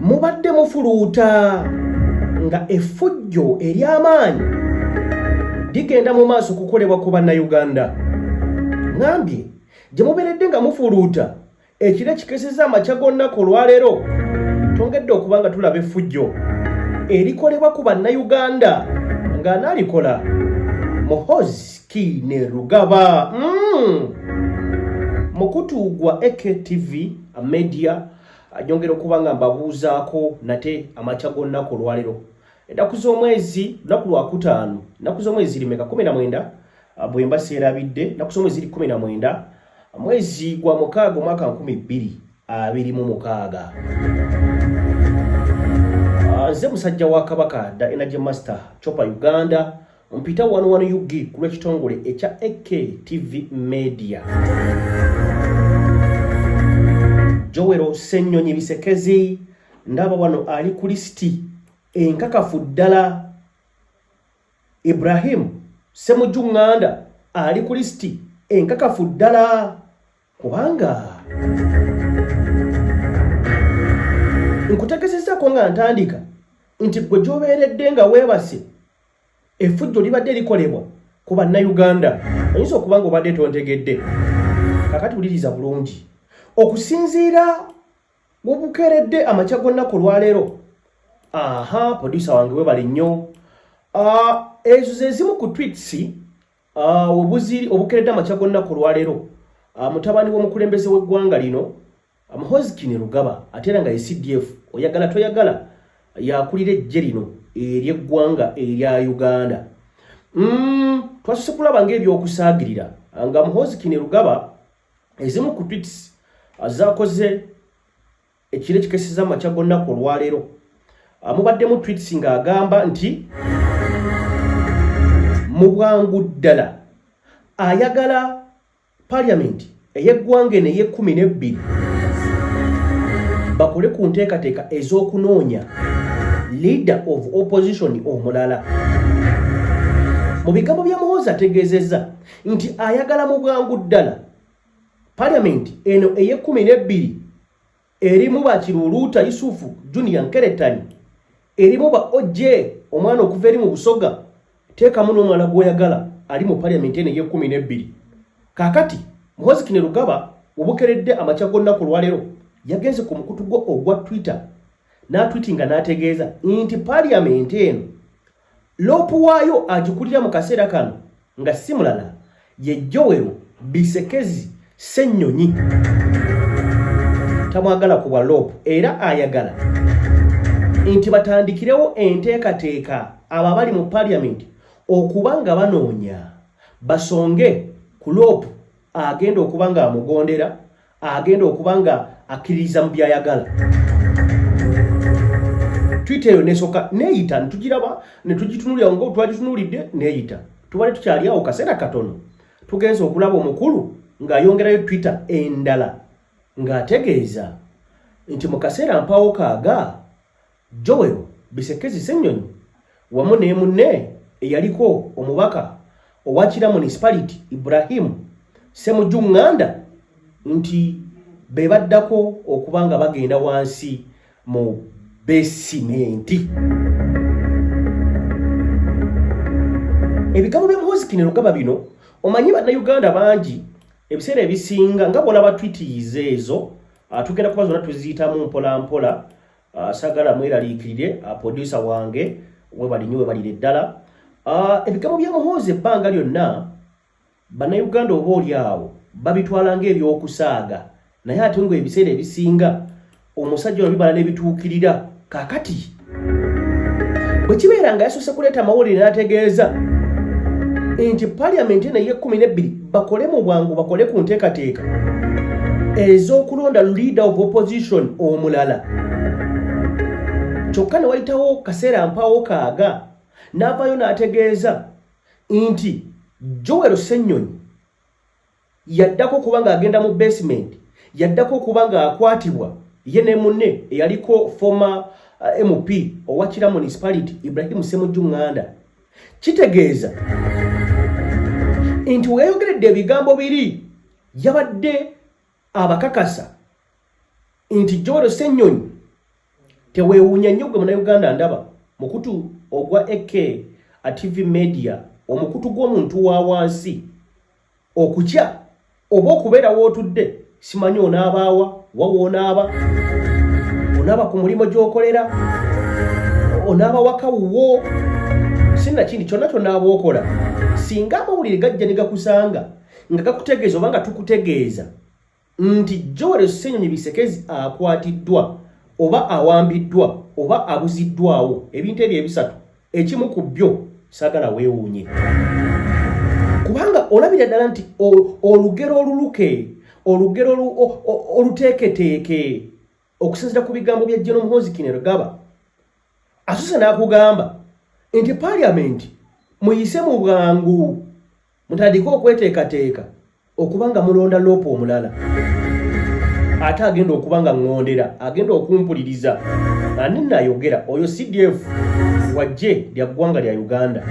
mubadde mufuluuta nga effujjo ery'amaanyi ligenda mu maaso kukolebwa ku bannayuganda. Ngambye gye mubeeredde nga mufuluuta ekiro ekikeseza amakya g'olunaku olwaleero twongedde okuba nga tulaba effujjo erikolebwa ku bannayuganda ng'anaalikola Muhoozi Kainerugaba. Mukutu gwa AKTV Media ajongera okuba nga mbabuuzaako nate amakya g'olunaku olwaleero. Ennaku z'omwezi lunaku lwakutaano, ennaku z'omwezi limeka 19 bwe mba seerabidde, ennaku z'omwezi 19 mwezi gwa mukaaga omwaka 2026. Nze musajja wa Kabaka da Energy Master Chopper Uganda mpita 11 UG ku lw'ekitongole ekya AKTV Media. Joel Ssenyonyi Bisekezi ndaba wano ali ku lisiti enkakafu ddala. Ibrahim Ssemujjuŋŋanda ali ku lisiti enkakafu ddala kubanga nkutegezezaako nga ntandika nti gwe gy'obeeredde nga weebase effujjo libadde likolebwa ku bannayuganda oyinza okuba nga obadde tontegedde. Kakati wuliriza bulungi okusinziira bw'obukeeredde amakya g'olunaku olwaleero. Producer wange webale nnyo. Ezo ze zimu ku tweets obukeeredde amakya g'olunaku olwaleero. Mutabani w'omukulembeze w'eggwanga lino Muhoozi Kainerugaba ate era nga ye CDF oyagala toyagala yakulira eggye lino ery'eggwanga erya Uganda. Twasose kulaba ng'ebyokusaagirira nga Muhoozi Kainerugaba ezimu ku tweets zaakoze ekiro ekikeseza amakya g'olunaku olwaleero. Mubaddemu tweets ng'agamba nti mu bwangu ddala ayagala Parliament ey'eggwanga eno ey'e12 bakole ku nteekateeka ez'okunoonya leader of opposition omulala. Mu bigambo bya Muhoozi ategeezezza nti ayagala mu bwangu ddala Parliament eno ey'e12 erimu ba Kiruuluuta Yusufu Junior Nkerettanyi, erimu ba Oje omwana okuva eri mu Busoga, teekamu n'omulala gw'oyagala ali mu Parliament eno ey'e12. Kaakati Muhoozi Kainerugaba obukeeredde amakya g'olunaku olwaleero yagenze ku mukutu gwo ogwa Twitter n'atwitinga n'ategeeza nti Parliament eno loopu waayo agikulira mu kaseera kano nga si mulala ye Joel Bisekezi Ssenyonyi. Tamwagala ku bwa loopu era ayagala nti batandikirewo enteekateeka ababali mu Parliament okuba nga banoonya basonge ku loopu agenda okuba nga amugondera, agenda okuba nga akkiririza mu byayagala. Twitter eyo nesooka neeyita netugiraba netugitunulira nga twagitunuulidde neeyita. Tubale tukyali awo kaseera katono tugenza okulaba omukulu ng'ayongerayo Twitter endala ng'ategeeza nti mu kaseera mpaawo kaaga Joel Bisekezi Ssenyonyi wamu ne munne eyaliko omubaka owa Kira Municipality Ibrahim Ssemujjuŋŋanda nti be baddako okuba nga bagenda wansi mu besimenti. Ebigambo bya Muhoozi Kainerugaba bino omanyi bannayuganda bangi ebiseera ebisinga nga bw'olaba tweets ezo tugenda kuba zonna tuziyitamu mpola mpola. Sagala mweraliikirire producer wange webali nnyo webalire ddala. Ebigambo bya Muhoozi ebbanga lyonna bannayuganda oba oli awo babitwala ng'ebyokusaaga, naye ate ngo ebiseera ebisinga omusajja ono bibala n'ebituukirira. Kaakati bwe kibeera nga yasoose kuleeta amawulire n'ategeeza nti Parliament eno ey'e12 bakole mu bwangu bakole ku nteekateeka ez'okulonda leader of opposition omulala. Kyokka ne wayitawo kaseera mpaawo kaaga n'avaayo n'ategeeza nti Joel Ssenyonyi yaddako okuba ng'agenda mu basement, yaddako okuba ng'akwatibwa ye ne munne eyaliko former MP owa Kira Municipality Ibrahim Ssemujjuŋŋanda. Kitegeeza nti weeyogeredde ebigambo biri yabadde abakakasa nti Joel Ssenyonyi Teweewuunya nnyo gwe Munnayuganda ndaba mukutu ogwa AK TV Media omukutu gw'omuntu wa wansi okutya oba okubeera wootudde simanyi onaabaawa wawa onaaba ku mulimu gy'okolera onaaba wakawuwo sinna kindi kyonna kyonna okola singa amawulire gajja ne gakusanga nga gakutegeeza oba nga tukutegeeza nti Joel Ssenyonyi Bisekezi akwatiddwa oba awambiddwa oba abuziddwawo ebintu ebyo ebisatu ekimu ku byo saagala weewuunye kubanga olabira ddala nti olugero oluluke olugero oluteeketeeke okusinziira ku bigambo bya General Muhoozi Kainerugaba asusse n'akugamba nti Parliament muyise mu bwangu mutandike okweteekateeka okubanga mulonda loopo omulala ate agenda okubanga ngondera agenda okumpuliriza ani nayogera oyo CDF wajje lya ggwanga lya Uganda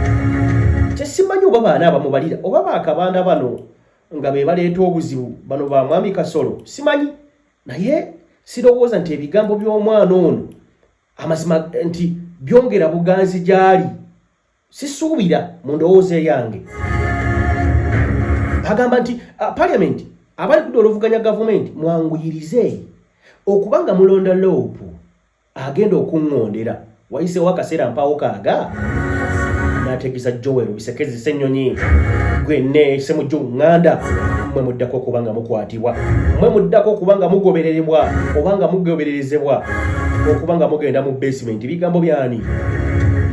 kyesimanyi oba baana abamubalira oba baakabanda bano nga be baleeta obuzibu bano ba Mwami Kasolo simanyi naye sirowooza nti ebigambo by'omwana ono amazima nti byongera buganzi gyali sisuubira mu ndowooza yange agamba nti Parliament abali kudda oluvuganya gavumenti mwanguyirize okubanga mulonda loopu agenda okuŋŋondera wayiseewo akaseera mpaawo kaaga n'ategeeza Joel Bisekezi Ssenyonyi gwenne Ssemujju ŋŋanda mmwe muddako okubanga mukwatibwa mmwe muddako okubanga mugobererezebwa obanga mugobererezebwa okubanga mugenda mu basement bigambo byani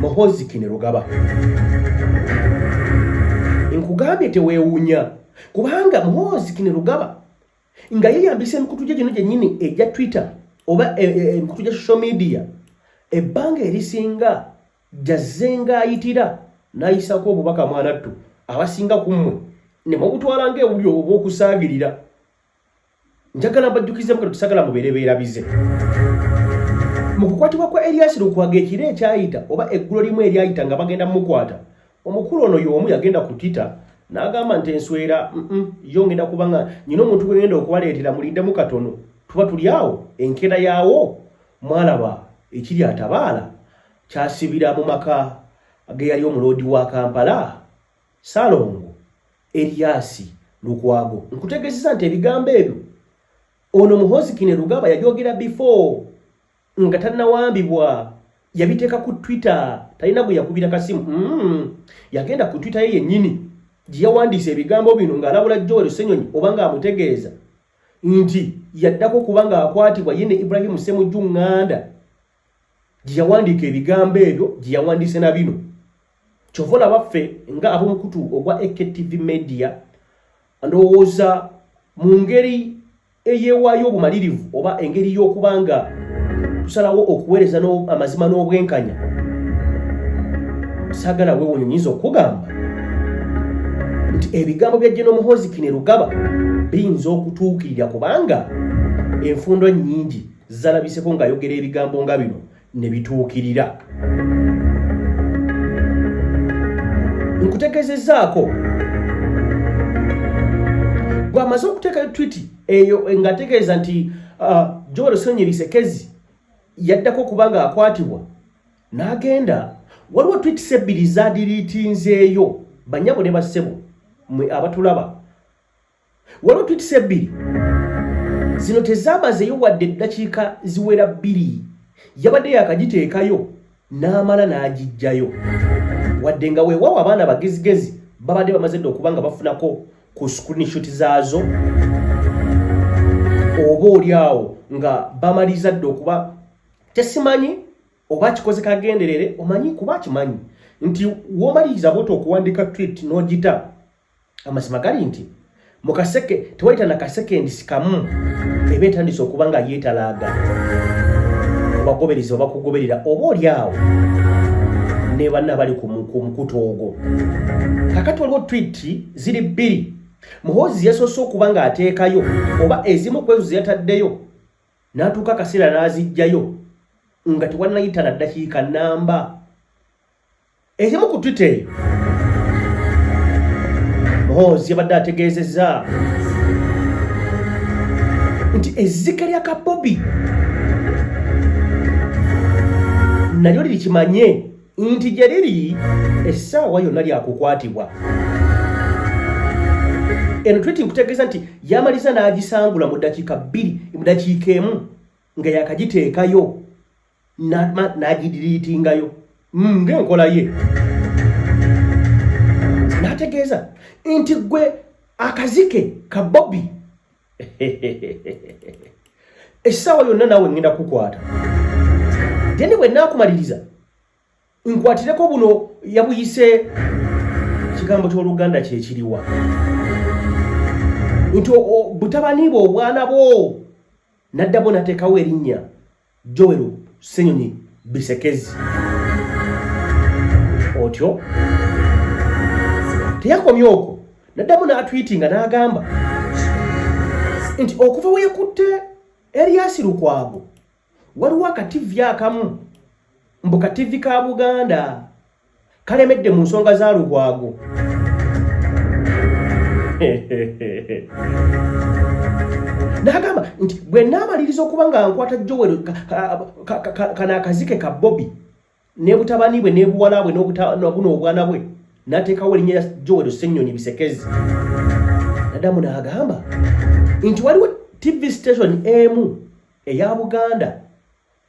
Muhoozi Kainerugaba nkugambye teweewuunya kubanga Muhoozi Kainerugaba nga yeyambisa emikutu gye gino gyennyini ejja Twitter oba emikutu gya social media ebbanga erisinga jazzenga ayitira n'ayisako obubaka mwanattu abasinga ku mmwe ne mubutwala ng'ebuli obw'okusaagirira njagala mbajjukize mukatu tusagala mubeere beerabize mu kukwatibwa kwa Erias Lukwago ekiro ekyayita oba eggulo limu eryayita nga bagenda mumukwata omukulu ono y'omu yagenda ku Twitter n'agamba nti enswera yo ngenda kubanga nyina omuntu gwe ngenda okubaleetera muliddemu katono tuba tuli awo enkera yaawo mwalaba ekiri atabaala kyasibira mu maka ge yali omuloodi wa Kampala Salongo Erias Lukwago nkutegeezeza nti ebigambo ebyo ono Muhoozi Kainerugaba yabyogera before nga tannawambibwa yabiteeka ku Twitter talina gwe yakubira kasimu yagenda ku Twitter ye yennyini gye yawandiisa ebigambo bino ng'alabula Joel Ssenyonyi oba ng'amutegeeza nti yaddako kubanga akwatibwa ye ne Ibrahim Ssemujju ŋŋanda gye yawandiika ebigambo ebyo gye yawandiise na bino kyova olabaffe nga ab'omukutu ogwa AK TV Media ndowooza mu ngeri eyeewaayo obumalirivu oba engeri y'okubanga tusalawo okuweereza amazima n'obwenkanya saagala weewuunye nyinza okugamba nti ebigambo bya General Muhoozi Kainerugaba biyinza okutuukirira kubanga enfundo nnyingi zalabiseko ng'ayogera ebigambo nga bino ne bituukirira nkutegeezezaako bw'amaze okuteekayo tweet eyo ng'ategeeza nti Joel Ssenyonyi Bisekezi yaddako kubanga akwatibwa n'agenda waliwo tweet sebbiri zadiriitinzeeyo banyabo ne bassebo mwe abatulaba waliwo tweet sebbiri zino tezaamazeeyo wadde eddakiika ziwera 2 yabadde yakagiteekayo n'amala n'agiggyayo wadde nga weewaawo abaana bagezigezi babadde bamaze dda okuba nga bafunako ku screenshot zaazo oba oli awo nga bamaliza dda okuba tesimanyi oba kikoze kagenderere omanyi kuba kimanyi nti w'omaliriza bwoti okuwandika tweet n'ogita amazima gali nti mu kaseke tewayita na kasekendisi kamu eba etandise okuba nga yeetalaaga obagobereza oba kugoberera oba oli awo ne banna bali ku mukutu ogwo kakati waliwo tweet ziri 2 Muhoozi yasoose okuba nga ateekayo oba ezimu ku ezo ze yataddeyo n'atuuka akaseera n'aziggyayo nga tewannayita na ddakiika nnamba ezimu ku Twitter eyo Muhoozi yabadde ategeezezza nti ezzike lya Kabobi nalyo likimanye nti gye liri essaawa yonna lyakukwatibwa. Eno tweet nkutegeeza nti yamaliza n'agisangula mu ddakiika 2 mu ddakiika emu nga yakagiteekayo n'agidiriitingayo ng'enkola ye. N'ategeeza nti gwe akazike ka Bobby essaawa yonna naawe ngenda kukwata. Then bwe naakumaliriza nkwatireko buno yabuyise kigambo ky'Oluganda kye kiriwa nti butabani bwo obwana bwo naddabo nateekawo erinnya Joel Ssenyonyi Bisekezi. Otyo teyakomye okwo naddamu n'atwitinga n'agamba nti okuva we yakutte Erias Lukwago waliwo akativi akamu mbu kativi ka Buganda kalemedde mu nsonga za Lukwago. N'agamba nti bwe naamaliriza okuba nga nkwata Joel kana akazike ka Bobby ne butabani bwe ne buwala bwe n'obuno obwana bwe n'ateekawo erinnya Joel Ssenyonyi Bisekezi. Naddamu n'agamba nti waliwo TV station emu eya Buganda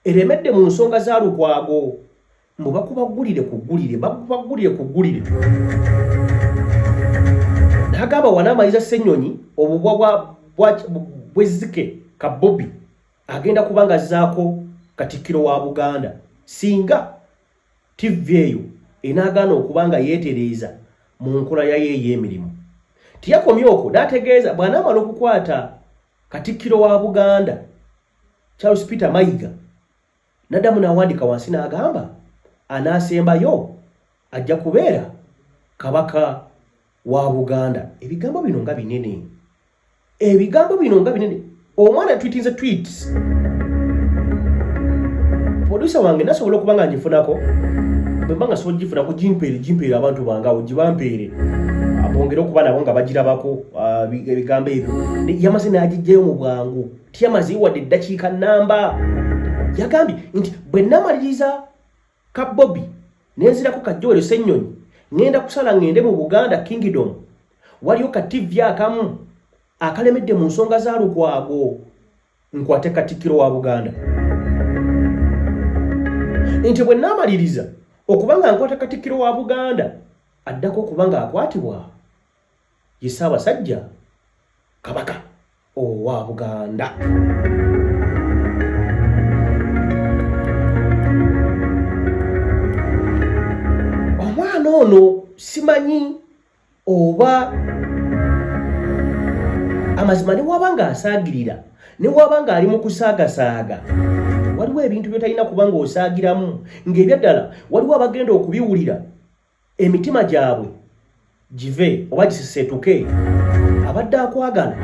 eremedde mu nsonga za Lukwago mbu bakubagulire ku ggulire. N'agamba wanaamaliza Ssenyonyi obubwa bw'ezzike ka Bobby agenda kubanga azzaako Katikkiro wa Buganda singa TV eyo enaagaana okuba nga yeetereeza mu nkola yayo ey'emirimu. Tiyakomye okwo n'ategeeza bw'anaamala okukwata Katikkiro wa Buganda Charles Peter Mayiga naddamu n'awandiika wansi n'agamba anaasembayo ajja kubeera Kabaka wa Buganda. Ebigambo bino nga binene. Omwana tweetinze tweets. Producer wange nasobola okuba nga ngifunako bwe mba nga sobola gifunako gimpeere abantu bange awo gibampeere abongere okuba nabo nga bagirabako ebigambo ebyo. Yamaze n'agijjayo mu bwangu tiyamaze wadde eddakiika nnamba. Yagambye nti bwe namaliriza ka Bobby nenzirako ka Joel Ssenyonyi ngenda kusala ngende mu Buganda Kingdom waliyo ka TV akamu akalemedde mu nsonga za Lukwago nkwate Katikkiro wa Buganda. Nti bwe naamaliriza okuba nga nkwata Katikkiro wa Buganda addako okuba nga akwatibwa ye Ssaabasajja Kabaka owa Buganda. Omwana ono simanyi oba amazima ne waba nga asaagirira ne waba nga ali mu kusaagasaaga waliwo ebintu byotalina kuba nga osaagiramu ng'ebyaddala waliwo abagenda okubiwulira emitima gyabwe give oba gisesetuke abadde akwagala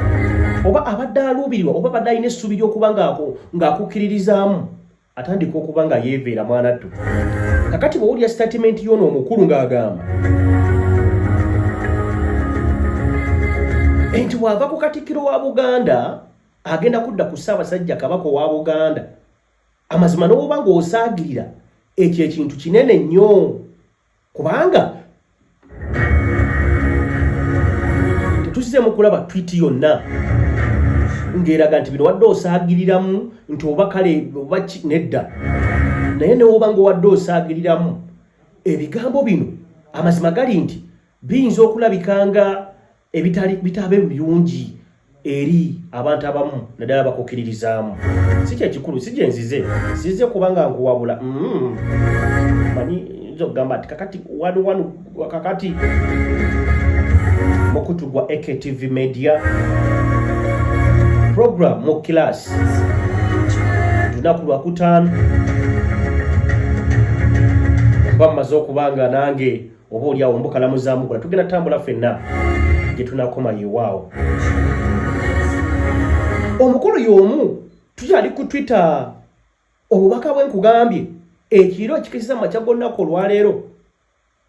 oba abadde aluubirirwa oba abadde alina essuubi ly'okuba ng'akukkiririzaamu atandika okuba nga yeeveera mwanattu. Kakati bw'owulira statement y'ono omukulu ng'agamba nti bw'ava ku Katikkiro wa Buganda agenda kudda ku Ssaabasajja Kabaka owa Buganda, amazima n'oba ng'osaagirira ekyo ekintu kinene nnyo kubanga tetuzizeemu kulaba tweet yonna ng'eraga nti bino wadde osaagiriramu nti oba kale oba nedda, naye newoba ng'owadde osaagiriramu ebigambo bino amazima gali nti biyinza okulabikanga bitaabe birungi eri abantu abamu naddala bakukkiririzaamu. Si kyekikulu, si gye nzize size kubanga nkuwabula manyi okugamba nti kakati mukutu gwa AKTV Media program mu kilaasi lunaku Lwakutaano mba mmaze okubanga nange oba oliawo mbukalamuzaamu kola tugenda tambula ffenna gye tunakoma yewaawo. Omukulu y'omu tukyali ku Twitter obubaka bwe nkugambye ekiro ekikisiza makya g'olunaku olwaleero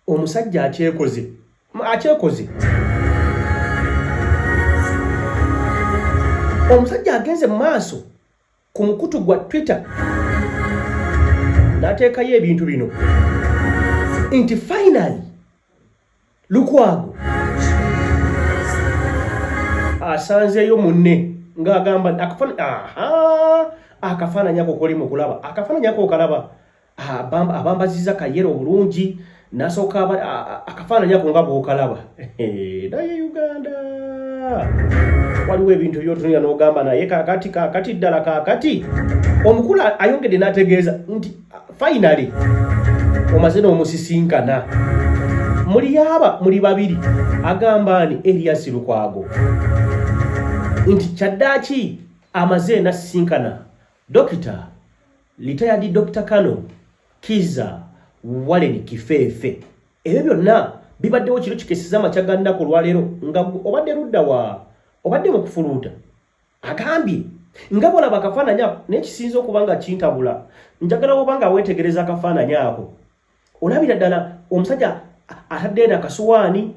omusajja akyekoze omusajja agenze mu maaso ku mukutu gwa Twitter nateekayo ebintu bino nti finally Lukwago asanzeeyo munne ng'agamba akafaananyi ako koli mu kulaba akafaananyi ako okalaba abambaziza kayero obulungi nasooka akafaananyi ako nga bw'okalaba naye Uganda waliwo ebintu by'otunulira n'ogamba naye kakati ddala kakati omukulu ayongedde n'ategeeza nti finally omaze n'omusisinkana muli babiri agamba ni Elias Lukwago nti kyaddaaki amaze n'asisinkana Dr. Retired Dr. Kano Kiza Warren Kifeefe. Ebyo byonna bibaddewo kiro kikesiza amakya nnaku olwaleero nga obadde ludda obadde mu kufuluuta agambye nga bw'olaba akafaananyi n'ekisinza okuba nga kintabula njagala oba nga weetegereza akafaananyi ako olabira ddala omusajja atadde n'akasuwaani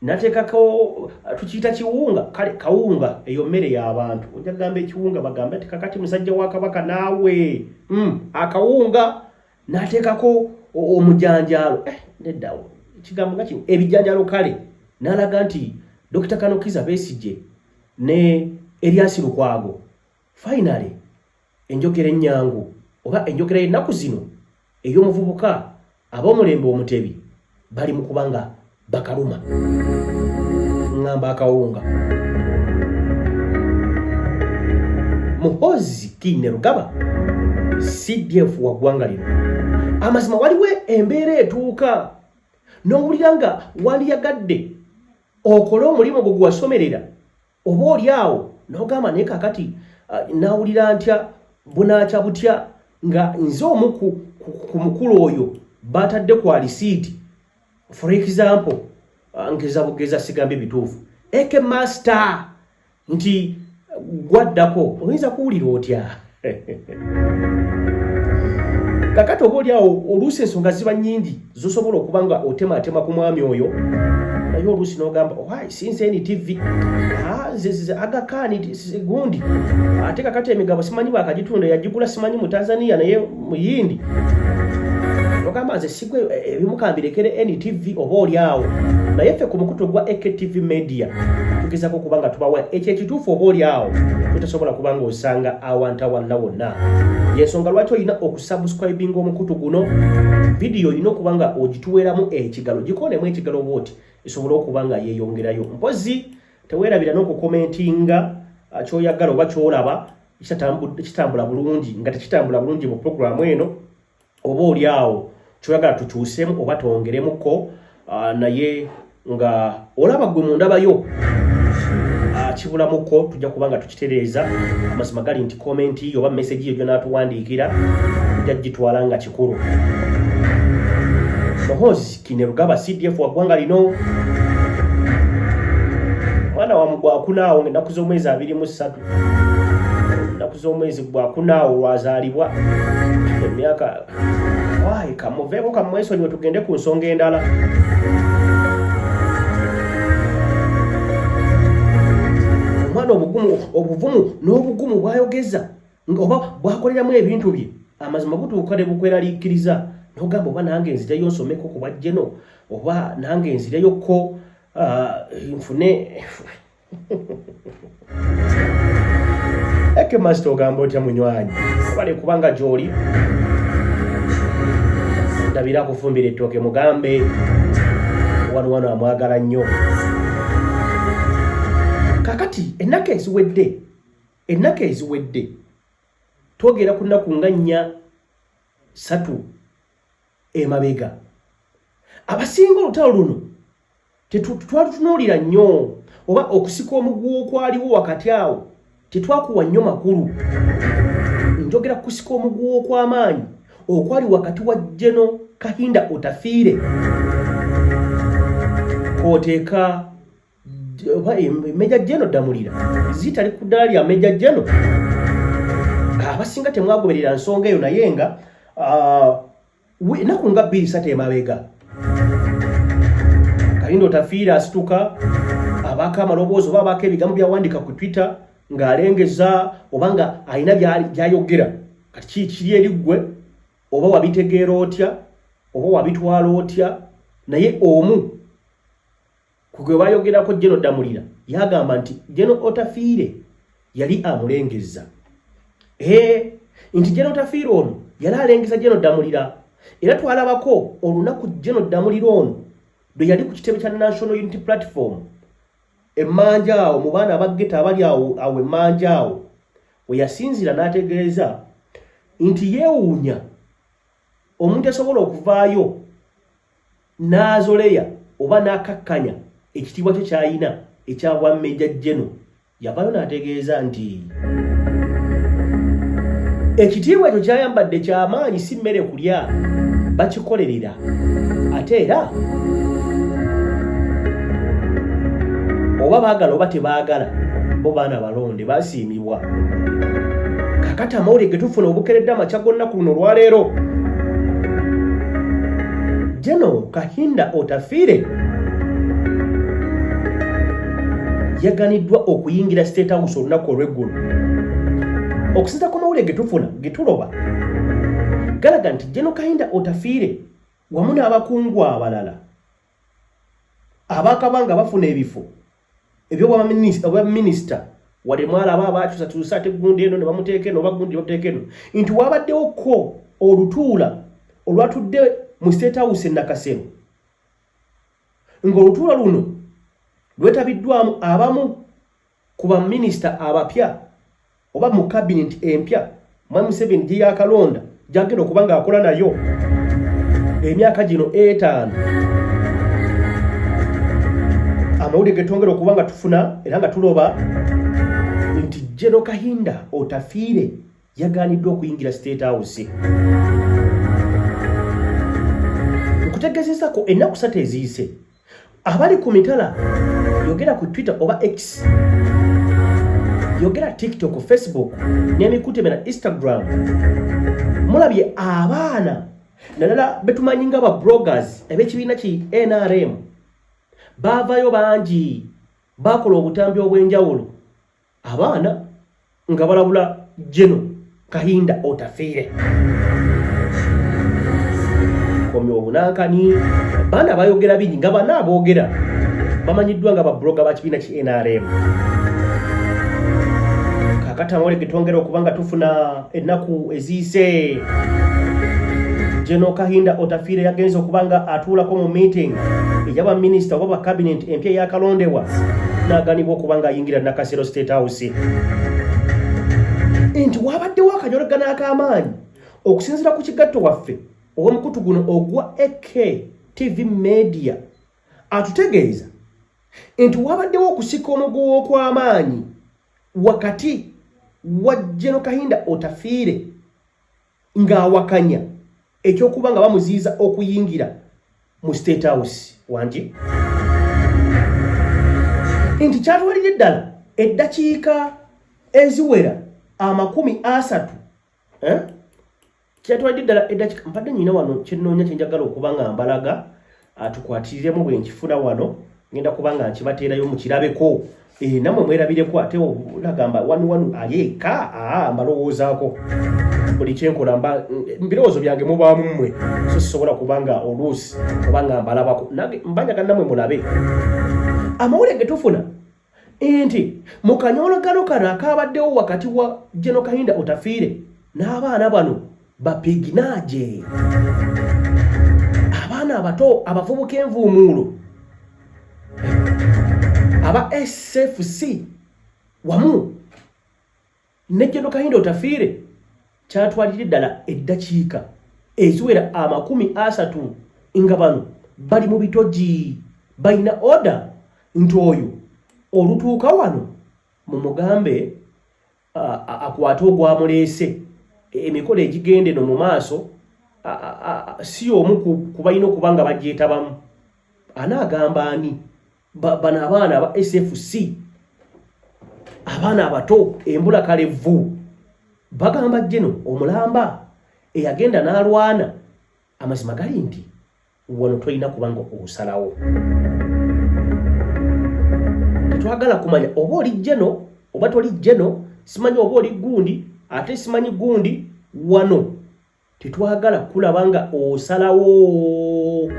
nateekako tukiyita kiwunga kale kawunga eyo mmere y'abantu ojja kugamba ekiwunga bagamba ati kakati musajja wa Kabaka naawe akawunga n'ateekako omujanjaalo neddawo ekigambo nga kino ebijanjaalo kale n'alaga nti Dr. Kano Kiza Besigye ne Elias Lukwago finally enjogera ennyangu oba enjogera y'ennaku zino ey'omuvubuka ab'omulembe omutebi bali mu kubanga bakaluma ngamba akawunga Muhoozi Kainerugaba CDF wa ggwanga lino amazima waliwo embeera etuuka n'owulira nga waliyagadde okole omulimu gwo gwasomerera oba oli awo n'ogamba naye kakati nawulira ntya bunaakya butya nga nze omu ku mukulu oyo batadde ku alisiiti for example ngeza bugeza sigambe bituufu eke master nti gwaddako oyinza kuwulira otya kakati oba oli awo oluusi ensonga ziba nnyingi zosobola okuba nga otemaatema ku mwami oyo naye oluusi n'ogamba sinze NTV Aga Khan gundi ate kakati emigabo simanyi bakagitunda yagigula simanyi mu Tanzania naye mu Yindi ogamba nze sigwe ebimukambirekere NTV oba oli awo naye ffe ku mukutu gwa AKTV Media tugezako kubanga tubawa ekyo ekituufu oba oli awo tutasobola kubanga osanga awantu awalala wonna yensonga lwaki olina okusubscribinga omukutu guno video olina okubanga ogituweeramu ekigalo gikonemu ekigalo bwoti esobola okubanga yeeyongerayo mpozi teweerabira n'okukomentinga kyoyagala oba kyolaba kitambula bulungi nga tekitambula bulungi mu programu eno oba oli awo kyoyagala tukyusemu oba twongeremuko naye nga olaba gwe mu ndabayo kibulamuko tujja kubanga tukitereeza amazima gali nti komenti oba message yo n'atuwandiikira tujja gitwala nga kikulu Muhoozi Kainerugaba CDF wa ggwanga lino mwana wa mugwakunaawo ng'ennaku z'omwezi 23 ennaku z'omwezi gwakunaawo lwazaalibwa emyaka kamuveeko kamwesonyiwe tugende ku nsonga endala omwana obuvumu n'obugumu bwayogeza oba bwakoleramu ebintu bye amazima butuuka ne bukweraliikiriza n'ogamba oba nange nzirayo nsomeko ku bwajjeno oba nange nzirayokko nfune eke master ogamba otya munywanyi obale kubanga gy'oli ndabira kufumbira ettooke mugambe wano amwagala nnyo kakati ennaku eziwedde twogera ku nnaku nga 4 emabega abasinga olutalo luno tetwatutunuulira nnyo oba okusika omuguwa okwaliwo wakati awo tetwakuwa nnyo makulu njogera kusika omuguwa okw'amaanyi okwali wakati wa General Kahinda Otafiire kwoteeka Major General Damulira zitali ku ddala lya Major General abasinga temwagoberera nsonga eyo naye nga ennaku nga 2-3 emabega Kahinda Otafiire asituka abaako amaloboozi oba abaako ebigambo byawandika ku Twitter ng'alengeza oba nga alina gy'ayogera kati kiri eri ggwe oba wabitegeera otya oba wabitwala otya naye omu kugwe bayogerako General Damulira yagamba nti General Otafiire yali amulengeza nti General Otafiire ono yali alengeza General Damulira era twalabako olunaku General Damulira ono bwe yali ku kitebe kya National Unity Platform emmanja awo mu baana abageta abali awo emmanja awo we yasinzira n'ategeeza nti yeewuunya omuntu asobola okuvaayo n'azoleya oba n'akakkanya ekitiibwa kye kyayina ekya bwammeja General yavaayo n'ategeeza nti ekitiibwa ekyo kyayambadde ky'amaanyi si mmere kulya bakikolerera ate era oba baagala oba tebaagala bo baana balonde basiimibwa kakati amawulire ge tufuna obukeredde amakya gonna ku luno olwaleero General Kahinda Otafiire yaganiddwa okuyingira State House olunaku olw'eggulu okusinza ku mawulire ge tufuna ge tuloba galaga nti General Kahinda Otafiire wamu n'abakungu abalala abaakabanga bafuna ebifo ebyobwaminisita wadde mwalaba abaakyusakyusa ate gundi eno ne bamuteeka eno oba gundi ne bamuteeka eno nti wabaddewoko olutuula olwatudde mu State House e Nakasero ng'olutuula luno lwetabiddwamu abamu ku baminisita abapya oba mu cabinet empya Mwami Museveni gye yakalonda gyagenda okuba ng'akola nayo emyaka gino 5 amawulire getwongera okuba nga tufuna era nga tuloba nti General Kahinda Otafiire yaganiddwa okuyingira State House okutegeezezako ennaku 3 eziyise abali ku mitala yogera ku Twitter oba X yogera TikTok, Facebook n'emikutu na Instagram mulabye abaana nalala betumanyi nga ba bloggers eb'ekibiina ki NRM baavayo bangi bakola obutambi obw'enjawulo abaana nga balabula General Kahinda Otafiire komyo obunankani baana bayogera bingi nga bana aboogera bamanyiddwa nga ba blogger ba kibiina ki NRM kakati amawulire getwongera okuba nga tufuna ennaku eziyise General Kahinda Otafiire yagenze okuba nga atuulako mu meeting ejaba minisita oba ba cabinet empya yakalondewa n'aganibwa okuba nga ayingira Nakasero State House nti wabaddewo akajolagana ak'amaanyi okusinziira ku kigatto waffe ow'omukutu guno ogwa AK TV Media atutegeeza nti wabaddewo okusika omuguwa okw'amaanyi wakati wa General Kahinda Otafiire ng'awakanya ekyokuba nga bamuziiza okuyingira mu State House wangi nti kyatwalire ddala eddakiika eziwera 30 kyatwalire ddala eddakiika mpadde nyina wano kyenoonya kyenjagala okuba nga mbalaga atukwatiriremu bwe nkifuna wano ngenda kuba nga nkibateerayo mukirabeko namwe mwerabireko ate olagamba wanu ayeeka mbalowoozaako buli kyenkola mbirowoozo byange mubaamu mmwe so sisobola kubanga oluusi obanga mbalabako mbanyaga namwe mulabe amawulire ge tufuna nti mu kanyolagano kano akaabaddewo wakati wa General Kahinda Otafiire n'abaana bano bapiginaje abaana abato abavubuka envuumuulo aba SFC wamu ne General Kahinda Otafiire kyatwalire ddala eddakiika eziwera 30 nga bano bali mu bitogi balina order nti oyo olutuuka wano mu mugambe akwate ogwamuleese emikolo egigende no mu maaso si omu ku balina okuba nga bagyetabamu anaagamba ani bano abaana aba SFC abaana abato embula kalevu bagamba General omulamba eyagenda n'alwana amazima gali nti wano tulina kubanga osalawo tetwagala kumanya oba oli General oba toli General simanyi oba oli gundi ate simanyi gundi wano tetwagala kulabanga osalawo.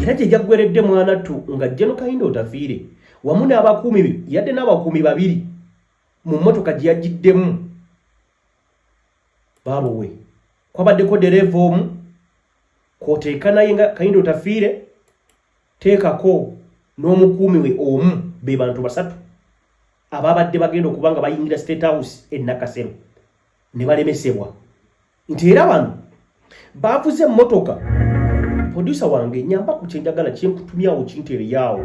Era gyegweredde mwana tu nga General Kahinda Otafiire wamu n'abakuumi be yadde n'abakuumi babiri mu mmotoka gye yagiddemu baabuwe. Kwabaddeko dereva omu kwoteeka naye nga Kahinda Otafiire teekako n'omukuumi we omu, be bantu basatu ababadde bagenda okuba nga bayingira State House e Nakasero ne balemesebwa. Nti era bano baavuze emmotoka. Producer wange nyamba ku kyenjagala kyenkutumyawo kintere yawo.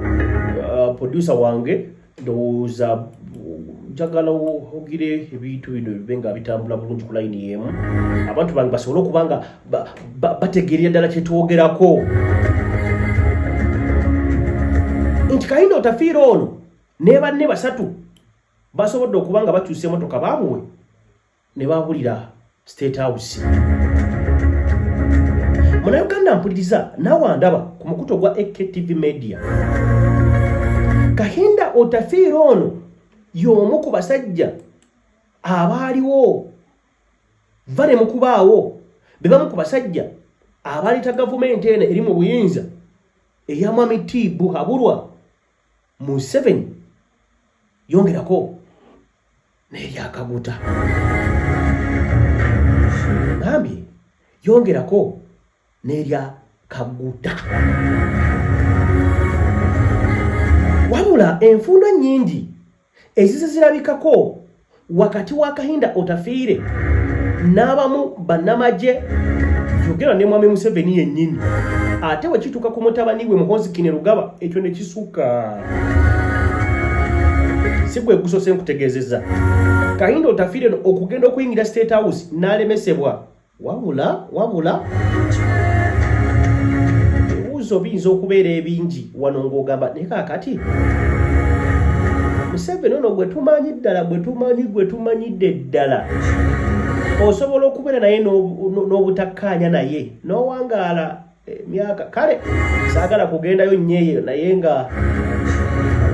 Producer wange ndowooza njagala ogire ebintu bino bibenga bitambula bulungi ku line yemu. Abantu bange basobole okuba nga bategeerera ddala kye twogerako. Nti Kahinda Otafiire ono ne banne basatu basobodde okuba nga bakyusa emmotoka baamuwe ne babulira State House. Munnayuganda mpuliriza naawe ndaba ku mukuto gwa AKTV Media. Kahinda Otafiire ono y'omu ku basajja abaaliwo vale mukubaawo be bamu ku basajja abaaleta gavumenti eno eri mu buyinza eya Mwami T. Buhabulwa mu 7 yongerako n'erya Kaguta. Ngambye yongerako n'erya Kaguta. Wabula enfunda nnyingi ezize zirabikako wakati wa Kahinda Otafiire n'abamu bannamagye, yogera ne Mwami Museveni yennyini. Ate wekituuka ku mutabani we Muhoozi Kainerugaba ekyo ne kisuka. Si gwe gusoose nkutegeezezza. Kahinda Otafiire okugenda okuyingira State House n'alemesebwa. Wabula ebibuuzo biyinza okubeera ebingi wano ng'ogamba ne kaakati Museveni ono gwe tumanyidde ddala osobola okubeera naye n'obutakkaanya naye n'owangaala emyaka kale saagala kugendayo nnyo naye nga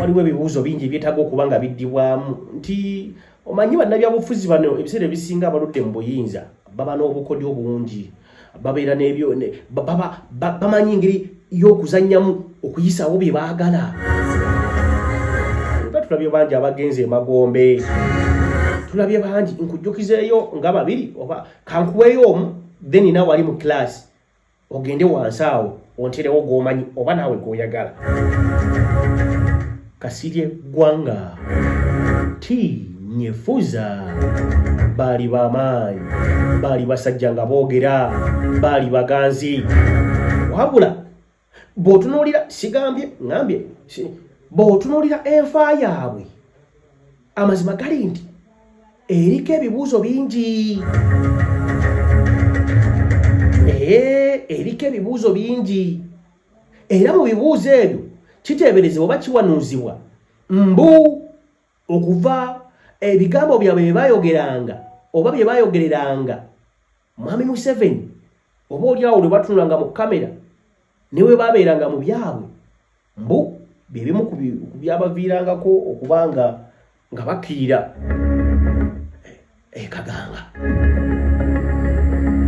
waliwo ebibuuzo bingi byetaaga okuba nga biddibwamu. Nti omanyi bannabyabufuzi bano ebiseera ebisinga abaludde mu buyinza baba n'obukodyo bungi, babeera n'ebyo bamanyi engeri y'okuzannyamu okuyisaawo bye baagala. Tulabye bangi abagenze Magombe, tulabye bangi nkujjukizeeyo nga babiri oba kankuweeyo omu then naawe ali mu class ogende wansi awo onterewo gw'omanyi oba naawe gw'oyagala. Kasirye Gwanga T. Nyefuza baali bamaanyi, baali basajja nga boogera, baali baganzi. Wabula bw'otunuulira ngambye bw'otunuulira enfa yaabwe amazima gali nti eriko ebibuuzo bingi. Eriko ebibuuzo bingi era mu bibuuzo ebyo kiteeberezebwa oba kiwanuuzibwa mbu okuva ebigambo byabwe bye baayogeranga oba bye baayogereranga Mwami Museveni oba oliawo lwe batunulanga mu kamera ne we baabeeranga mu byabwe mbu byebimu ku byabaviirangako okuba nga bakkirira ekaganga.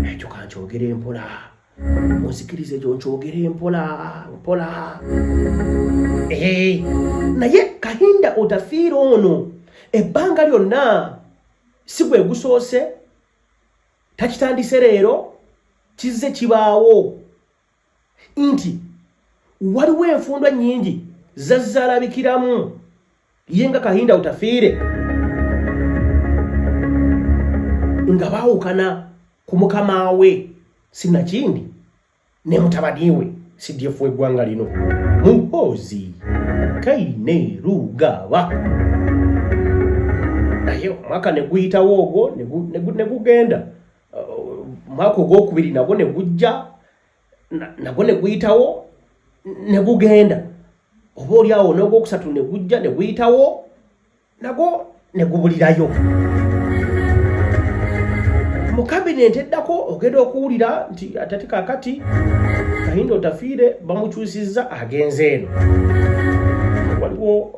Ekyo kankyogere mpola, munsikirize ekyo nkyogere mpola. Naye Kahinda Otafiire ono ebbanga lyonna si gwe gusoose, takitandise leero, kizze kibaawo nti waliwo enfundwa nnyingi zazzaalabikiramu ye nga Kahinda Otafiire nga baawukana ku mukama we Sinakindi ne mutabani we CDF w'eggwanga lino Muhoozi Kainerugaba. Naye omwaka ne guyitawo ogwo ne gugenda, omwaka ogwokubiri nagwo ne gujja, nagwo ne guyitawo ne gugenda, oba oliawo n'ogwokusatu ne gujja ne guyitawo nagwo ne gubulirayo. Mu kabinenti eddako ogenda okuwulira nti ate kaakati Kahinda Otafiire bamukyusizza agenze eno. Waliwo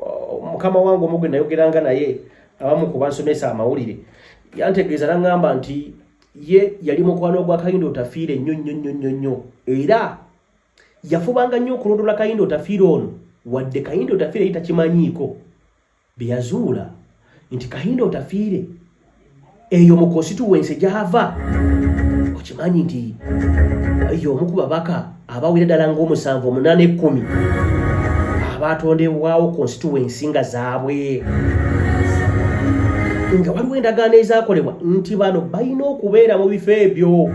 mukama wange omugwe nayogeranga naye abamu ku bansomesa amawulire yantegeeza n'angamba nti ye yali mukwano gwa Kayindo Otafiire nnyo era yafubanga nnyo okulondola Kayindo Otafiire ono wadde Kayindo Otafiire yitakimanyiiko byazuula nti Kayindo Otafiire eyo mu constituency gy'ava okimanyi nti y'omu ku babaka abawera ddala ng'omusanvu 8 10 abatondebwawo constituency nga zaabwe nga waliwo endagaano ezaakolebwa nti bano balina okubeera mu bifo ebyo